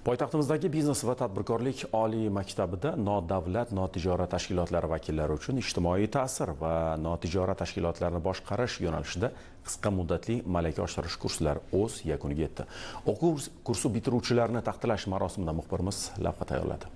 Poytaxtimizdagi biznes va tadbirkorlik oliy maktabida nodavlat notijorat tashkilotlari vakillari uchun ijtimoiy ta'sir va notijorat tashkilotlarni boshqarish yo'nalishida qisqa muddatli malaka oshirish kurslari o'z yakuniga yetdi. O'quv kursi bitiruvchilarini taqdirlash marosimida muxbirimiz lavha tayyorladi.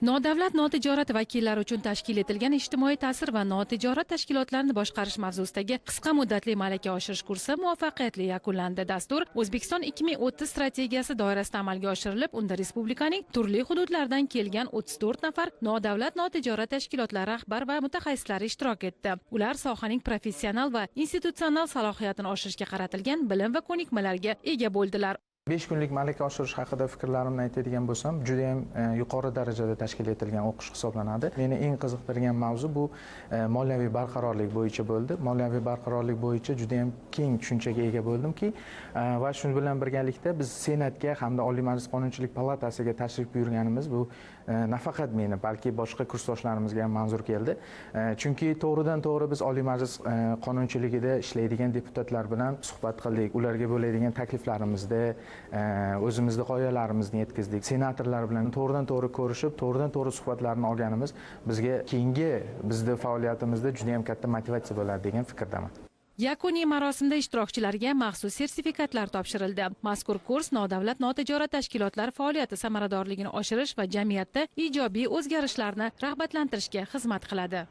Nodavlat notijorat vakillari uchun tashkil etilgan ijtimoiy ta'sir va notijorat tashkilotlarini boshqarish mavzusidagi qisqa muddatli malaka oshirish kursi muvaffaqiyatli yakunlandi. Dastur O'zbekiston 2030 strategiyasi doirasida amalga oshirilib, unda respublikaning turli hududlaridan kelgan 34 nafar nodavlat notijorat tashkilotlari rahbar va mutaxassislari ishtirok etdi. Ular sohaning professional va institutsional salohiyatini oshirishga qaratilgan bilim va ko'nikmalarga ega bo'ldilar. 5 kunlik malaka oshirish haqida fikrlarimni aytadigan bo'lsam, juda ham yuqori darajada tashkil etilgan o'qish hisoblanadi. Meni eng qiziqtirgan mavzu bu moliyaviy barqarorlik bo'yicha bo'ldi. Moliyaviy barqarorlik bo'yicha juda ham keng tushunchaga ega bo'ldimki, va shu bilan birgalikda biz Senatga hamda Oliy Majlis Qonunchilik palatasiga tashrif buyurganimiz bu nafaqat meni, balki boshqa kursdoshlarimizga ham manzur keldi. Chunki to'g'ridan-to'g'ri biz Oliy Majlis qonunchiligida ishlaydigan deputatlar bilan suhbat qildik. Ularga bo'ladigan takliflarimizda o'zimizning g'oyalarimizni yetkazdik. Senatorlar bilan to'g'ridan-to'g'ri ko'rishib, to'g'ridan-to'g'ri suhbatlarni olganimiz bizga keyingi bizning faoliyatimizda juda ham katta motivatsiya bo'ladi degan fikrdaman. Yakuniy marosimda ishtirokchilarga maxsus sertifikatlar topshirildi. Mazkur kurs nodavlat notijorat tashkilotlari faoliyati samaradorligini oshirish va jamiyatda ijobiy o'zgarishlarni rag'batlantirishga xizmat qiladi.